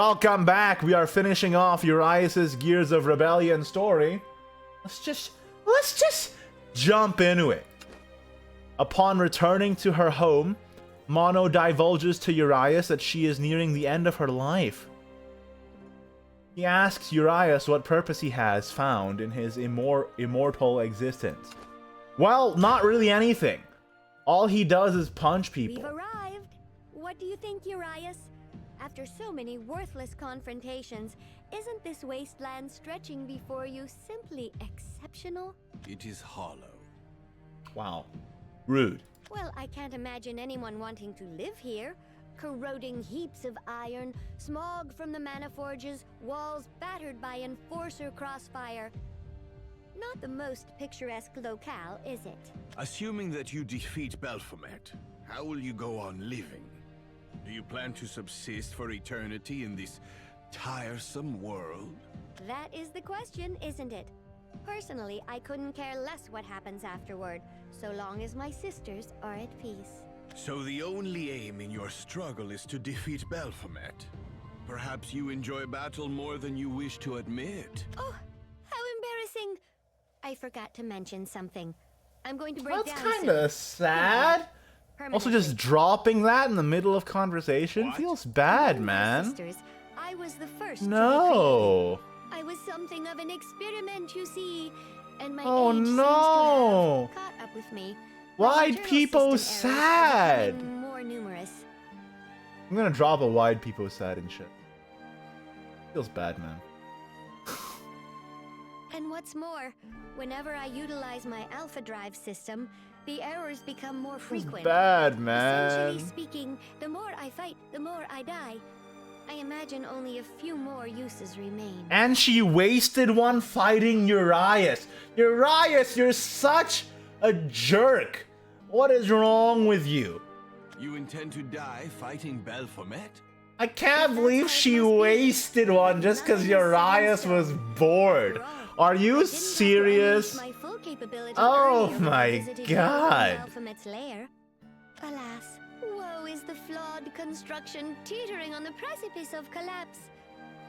Welcome back. We are finishing off Urias' Gears of Rebellion story. Let's just jump into it. Upon returning to her home, Mono divulges to Urias that she is nearing the end of her life. He asks Urias what purpose he has found in his immortal existence. Well, not really anything. All he does is punch people. We've arrived. What do you think, Urias? After so many worthless confrontations, isn't this wasteland stretching before you simply exceptional? It is hollow. Wow. Rude. Well, I can't imagine anyone wanting to live here. Corroding heaps of iron, smog from the mana forges, walls battered by enforcer crossfire. Not the most picturesque locale, is it? Assuming that you defeat Baphomet, how will you go on living? Do you plan to subsist for eternity in this tiresome world? That is the question, isn't it? Personally, I couldn't care less what happens afterward, so long as my sisters are at peace. So the only aim in your struggle is to defeat Baphomet. Perhaps you enjoy battle more than you wish to admit. Oh, how embarrassing! I forgot to mention something. I'm going to break down. That's kind of sad. Also, just dropping that in the middle of conversation feels bad, man. Sisters, I was the first No. I was something of an experiment, you see, and my Oh, age no. seems to have caught up with me. Wide people System errors are sad. becoming more numerous. I'm gonna drop a wide people sad and shit. Feels bad, man. And what's more, whenever I utilize my alpha drive system, the errors become more frequent. Bad, man. Essentially speaking, the more I fight, the more I die. I imagine only a few more uses remain. And she wasted one fighting Urias. Urias, you're such a jerk. What is wrong with you? You intend to die fighting Baphomet? I can't believe she wasted one just because Urias was bored. Are you serious? Oh my god. Alas, woe is the flawed construction teetering on the precipice of collapse.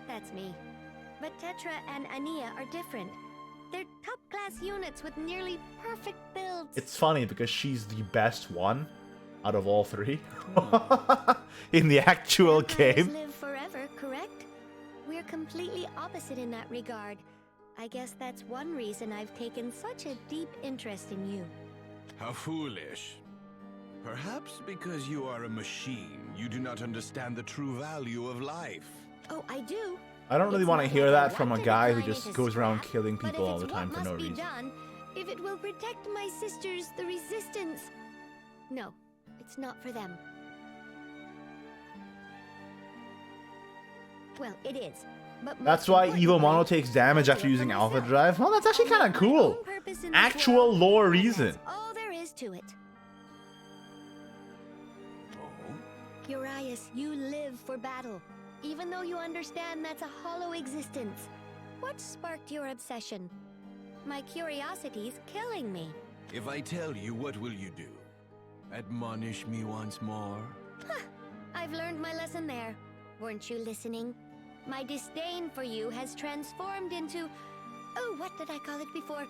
That's me. But Petra and Ania are different. They're top-class units with nearly perfect builds. It's funny because she's the best one out of all three in the actual game. Live forever, correct? We're completely opposite in that regard. I guess that's one reason I've taken such a deep interest in you. How foolish. Perhaps because you are a machine, you do not understand the true value of life. Oh, I do. I don't really It's want to not hear like I that from a want to guy who decline just it as goes around scrap, killing but people if all the it's time what for no must be reason. done, if it will protect my sisters, the resistance. No, it's not for them. Well, it is. But That's why Evo Mono takes damage after using Alpha Drive? Well, that's actually kind of cool. Actual lore reason. All there is to it. Oh? Urias, you live for battle, even though you understand that's a hollow existence. What sparked your obsession? My curiosity's killing me. If I tell you, what will you do? Admonish me once more? I've learned my lesson there. Weren't you listening? My disdain for you has transformed into... Oh, what did I call it before?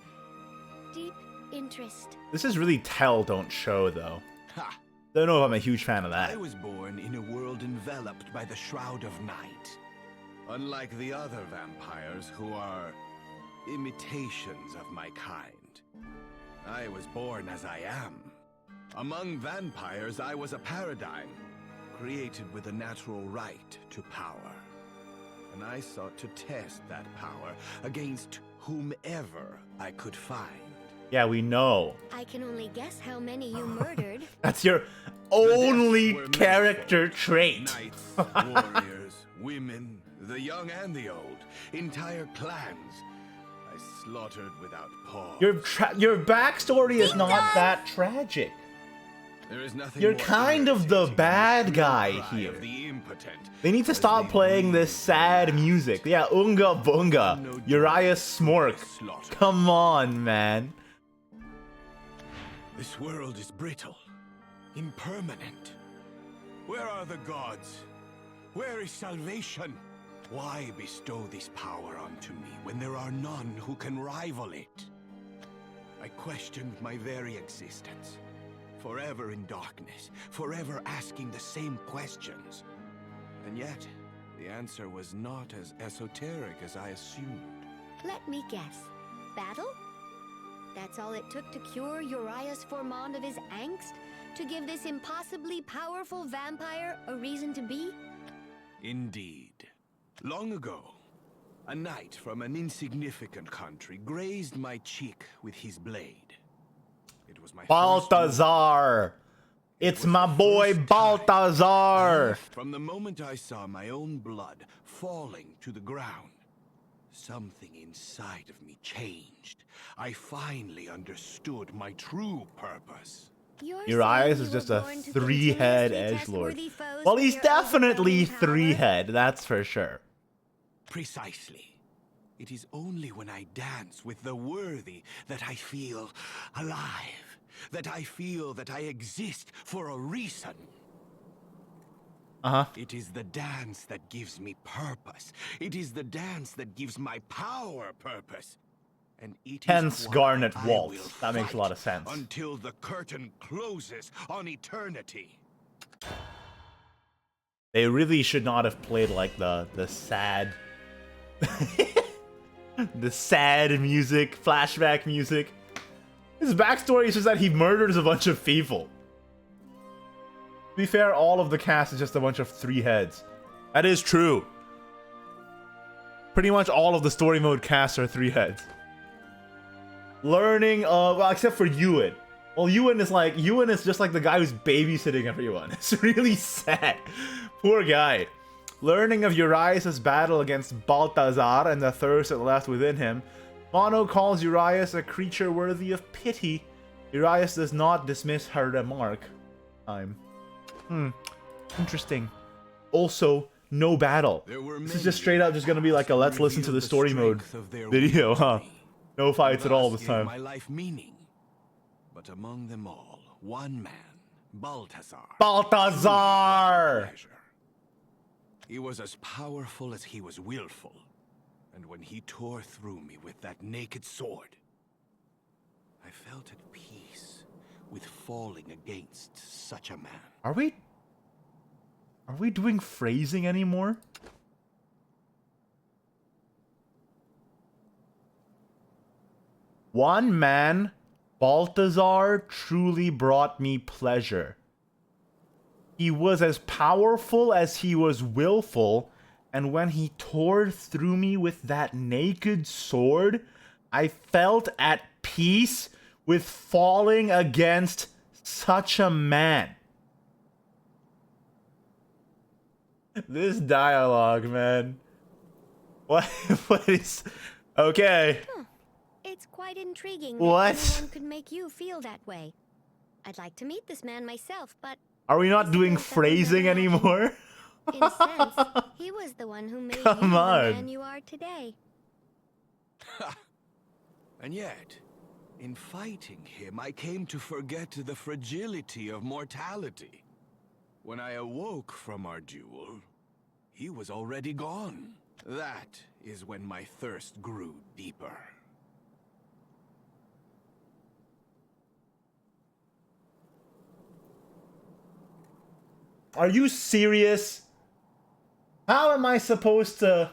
Deep interest. This is really tell, don't show, though. Ha! Don't know if I'm a huge fan of that. I was born in a world enveloped by the Shroud of Night. Unlike the other vampires who are imitations of my kind. I was born as I am. Among vampires, I was a paradigm, created with a natural right to power. And I sought to test that power against whomever I could find. Yeah, we know. I can only guess how many you murdered. That's your only character trait. Knights, warriors, women, the young and the old, entire clans. I slaughtered without pause. Your backstory is not that tragic. There is nothing You're more kind of the irritating bad than the guy cry here. of the impotent, They need to as stop they playing bleed this sad music. Yeah, Unga Bunga. Urias Smork. slaughter. Come on, man. This world is brittle, impermanent. Where are the gods? Where is salvation? Why bestow this power onto me when there are none who can rival it? I questioned my very existence. Forever in darkness, forever asking the same questions. And yet, the answer was not as esoteric as I assumed. Let me guess. Battle? That's all it took to cure Urias Mono of his angst? To give this impossibly powerful vampire a reason to be? Indeed. Long ago, a knight from an insignificant country grazed my cheek with his blade. It was my Balthazar! It's my boy Balthazar! From the moment I saw my own blood falling to the ground, something inside of me changed. I finally understood my true purpose. Urias is just a three-head edgelord. Well, he's definitely three-head, that's for sure. Precisely. It is only when I dance with the worthy that I feel alive. That I feel that I exist for a reason. It is the dance that gives me purpose. It is the dance that gives my power purpose. And it Hence is Garnet why I Waltz. will That makes a lot of fight sense. until the curtain closes on eternity. They really should not have played like the sad the sad music, flashback music. His backstory is just that he murders a bunch of people. To be fair, all of the cast is just a bunch of three heads. That is true. Pretty much all of the story mode casts are three heads. Learning well, except for Ewan. Well, Ewan is just like the guy who's babysitting everyone. It's really sad. Poor guy. Learning of Urias' battle against Balthazar and the thirst that left within him, Mono calls Urias a creature worthy of pity. Urias does not dismiss her remark. Interesting. Also, no battle. This is just straight up just gonna be like a let's listen to the story mode video, huh? No fights at all this time. My life meaning. But among them all, one man, Balthazar. Balthazar! He was as powerful as he was willful. And when he tore through me with that naked sword, I felt at peace with falling against such a man. Are we doing phrasing anymore? One man, Balthazar, truly brought me pleasure. He was as powerful as he was willful, and when he tore through me with that naked sword, I felt at peace with falling against such a man. This dialogue, man. What is... Okay. It's quite intriguing What? that anyone could make you feel that way. I'd like to meet this man myself, but... Are we not doing phrasing anymore? In a sense, he was the one who made you the man you are today. And yet, in fighting him, I came to forget the fragility of mortality. When I awoke from our duel, he was already gone. That is when my thirst grew deeper. Are you serious? How am I supposed to...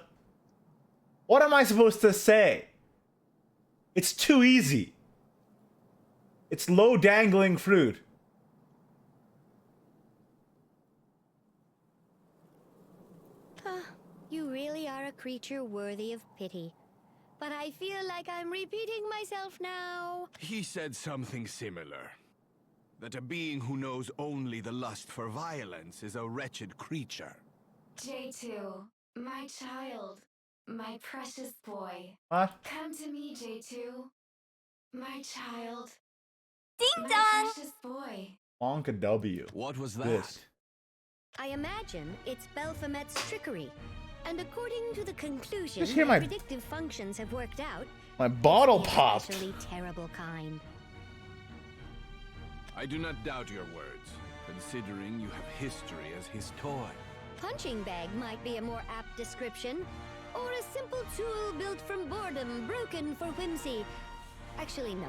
What am I supposed to say? It's too easy. It's low dangling fruit. You really are a creature worthy of pity. But I feel like I'm repeating myself now. He said something similar. That a being who knows only the lust for violence is a wretched creature. J2, my child, my precious boy. What? Come to me, J2. My child. Ding my dong! precious boy. Wonka W. What was that? This. I imagine it's Baphomet's trickery. And according to the conclusion, Just hear my my- predictive functions have worked out. My bottle It's the popped. especially terrible kind. I do not doubt your words, considering you have history as his toy. punching bag might be a more apt description. Or a simple tool built from boredom, broken for whimsy. Actually, no.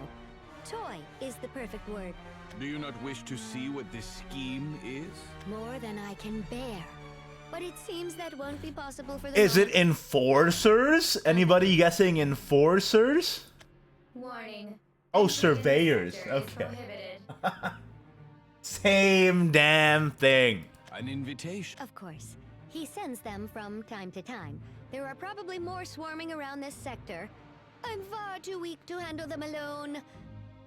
Toy is the perfect word. Do you not wish to see what this scheme is? More than I can bear. But it seems that won't be possible for the Is it moment. enforcers? Anybody guessing enforcers? Warning. Oh, Entry in this surveyors. sector is Okay. prohibited. Same damn thing. An invitation. Of course. He sends them from time to time. There are probably more swarming around this sector. I'm far too weak to handle them alone.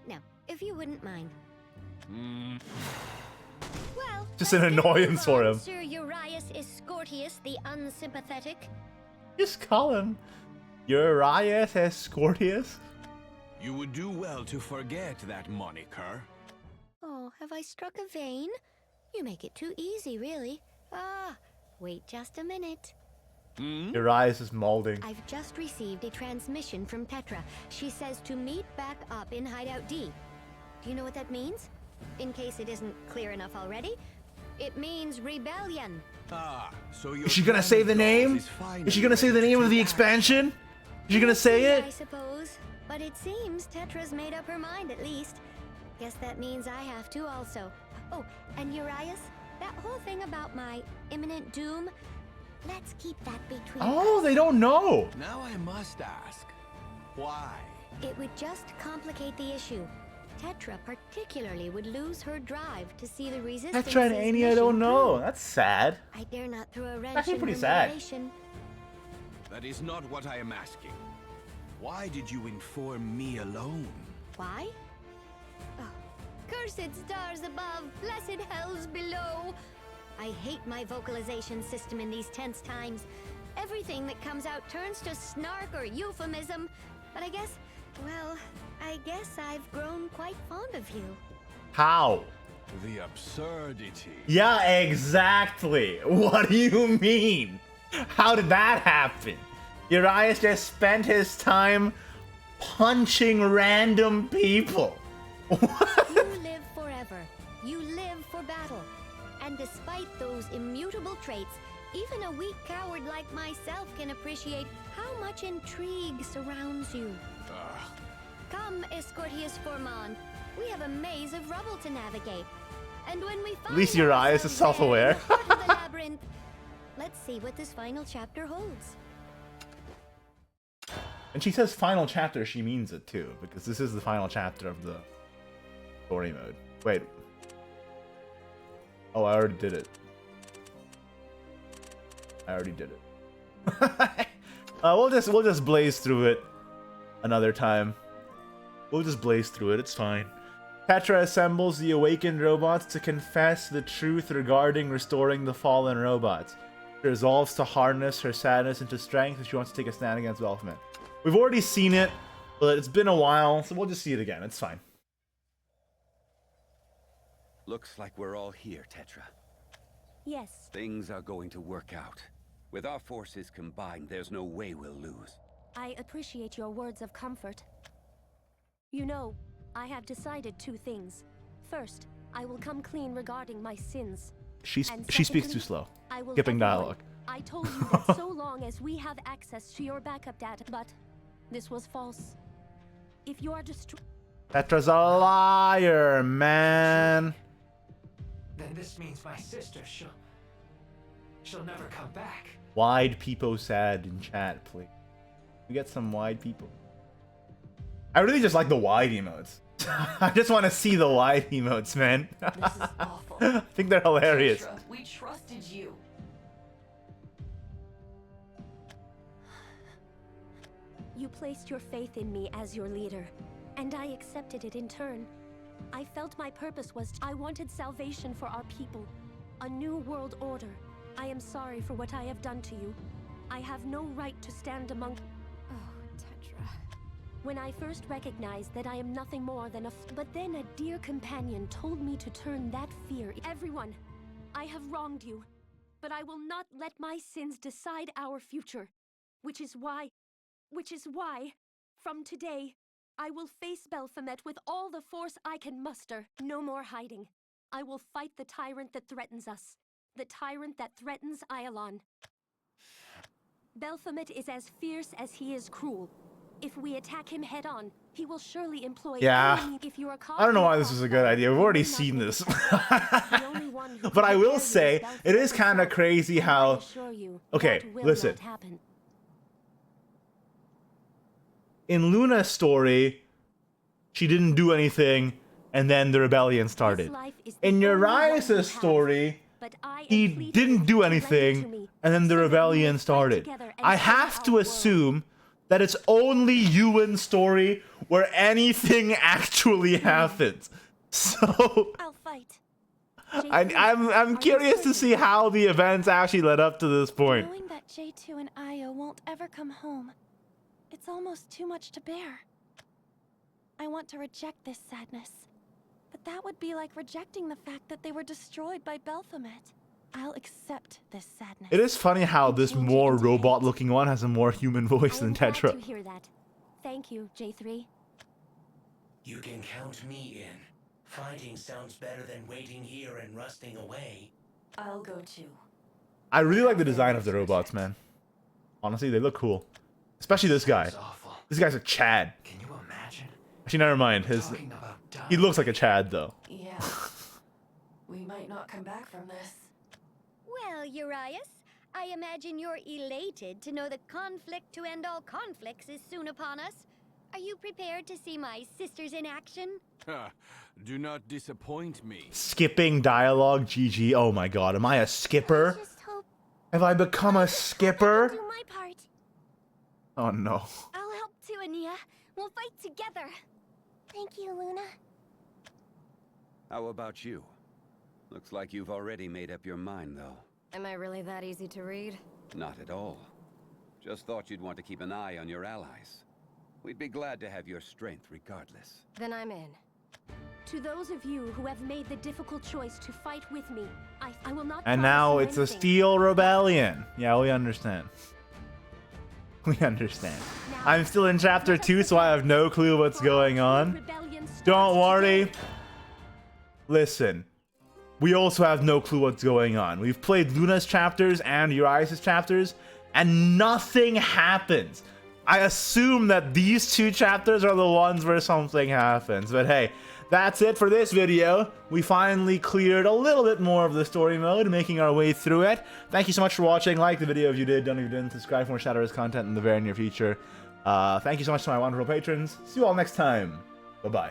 Now, if you wouldn't mind. Well, Just let's an get annoyance for on, him. Sir Urias is Scortius the unsympathetic. Just call him Urias Scortius. You would do well to forget that moniker. Oh, have I struck a vein? You make it too easy, really. Ah, wait just a minute. Urias is molding. I've just received a transmission from Petra. She says to meet back up in Hideout D. Do you know what that means? In case it isn't clear enough already, it means rebellion. Ah, so your Is she gonna say the name? Is she gonna say the name of the expansion? Is she gonna say I it? suppose. But it seems Tetra's made up her mind at least. Guess that means I have to also. Oh, and Urias, that whole thing about my imminent doom, let's keep that between Oh, us. they don't know. Now I must ask, why? It would just complicate the issue. Tetra particularly would lose her drive to see the resistance. Petra and Amy, I don't know. That's sad. I dare not throw a wrench Actually in pretty her sad. motivation. That is not what I am asking. Why did you inform me alone? Why? Oh, cursed stars above, blessed hells below. I hate my vocalization system in these tense times. Everything that comes out turns to snark or euphemism. But I guess I've grown quite fond of you. How? The absurdity. Yeah, exactly. What do you mean? How did that happen? Urias just spent his time punching random people. You live forever. You live for battle. And despite those immutable traits, even a weak coward like myself can appreciate how much intrigue surrounds you. Ugh. Come, Escortius Formand. We have a maze of rubble to navigate. And when we find least Urias is ourselves self-aware. there in the heart of the labyrinth, let's see what this final chapter holds. And she says final chapter, she means it too, because this is the final chapter of the story mode. Wait. Oh, I already did it. We'll just blaze through it another time. We'll just blaze through it, it's fine. Petra assembles the awakened robots to confess the truth regarding restoring the fallen robots. She resolves to harness her sadness into strength and she wants to take a stand against Welfman. We've already seen it, but it's been a while, so we'll just see it again. It's fine. Looks like we're all here, Tetra. Yes. Things are going to work out. With our forces combined, there's no way we'll lose. I appreciate your words of comfort. You know, I have decided two things. First, I will come clean regarding my sins. She And speaks too secondly, slow. I will Skipping everyone. dialogue. I told you that so long as we have access to your backup data, but this was false. If you are Petra's a liar, man. Then this means my sister, she'll never come back. Wide people sad in chat, please. We get some wide people. I really just like the wide emotes. I just want to see the wide emotes, man. This is awful. I think they're hilarious. Petra, we trusted you. You placed your faith in me as your leader, and I accepted it in turn. I felt my purpose was I wanted salvation for our people, a new world order. I am sorry for what I have done to you. I have no right to stand among... Oh, Tetra. When I first recognized that I am nothing more than but then a dear companion told me to turn that fear... Everyone, I have wronged you, but I will not let my sins decide our future. Which is why, from today, I will face Baphomet with all the force I can muster. No more hiding. I will fight the tyrant that threatens us. the tyrant that threatens Iollon. Baphomet is as fierce as he is cruel. If we attack him head-on, he will surely employ Yeah. any means. If you are caught I don't know in why this is a good idea. We've already seen this. The only one who But can I will prepare say, you is it is kind of Baphomet crazy himself, and I how... assure you, Okay, that will listen. not happen. In Luna's story, she didn't do anything, and then the rebellion started. This life is the In only one you Urias' have, story, but I am he pleading didn't with do you to lend it to anything, me, and then the so that we may rebellion fight started. together and I save have our to world. assume that it's only Ewan's story where anything actually happens. So I'll fight. I'm curious to see how the events actually led up to this point. Knowing that J2 and Io won't ever come home, it's almost too much to bear. I want to reject this sadness, but that would be like rejecting the fact that they were destroyed by Baphomet. I'll accept this sadness. It is funny how and this change it more into hate. robot-looking one has a more human voice I am than glad Tetra. to hear that. Thank you, J3. You can count me in. Fighting sounds better than waiting here and rusting away. I'll go too. I really like the design of the robots, man. Honestly, they look cool. Especially this guy. It's awful. This guy's a Chad. Can you imagine? Actually, never mind. Talking about He dying. looks like a Chad, though. Yeah. We might not come back from this. Well, Urias, I imagine you're elated to know the conflict to end all conflicts is soon upon us. Are you prepared to see my sisters in action? Do not disappoint me. Skipping dialogue, GG. Oh my god, am I a skipper? Just hope Have I become a I'll skipper? do my part. Oh no. I'll help too, Ania. We'll fight together. Thank you, Luna. How about you? Looks like you've already made up your mind, though. Am I really that easy to read? Not at all. Just thought you'd want to keep an eye on your allies. We'd be glad to have your strength regardless. Then I'm in. To those of you who have made the difficult choice to fight with me, I will not. And promise now you it's a anything. Steel Rebellion. Yeah, we understand. We understand. I'm still in chapter 2, so I have no clue what's going on. Don't worry. Listen. We also have no clue what's going on. We've played Luna's chapters and Urias' chapters, and nothing happens. I assume that these two chapters are the ones where something happens. But hey, that's it for this video. We finally cleared a little bit more of the story mode, making our way through it. Thank you so much for watching. Like the video if you did. Don't if you didn't. Subscribe for more Shadowverse content in the very near future. Thank you so much to my wonderful patrons. See you all next time. Bye-bye.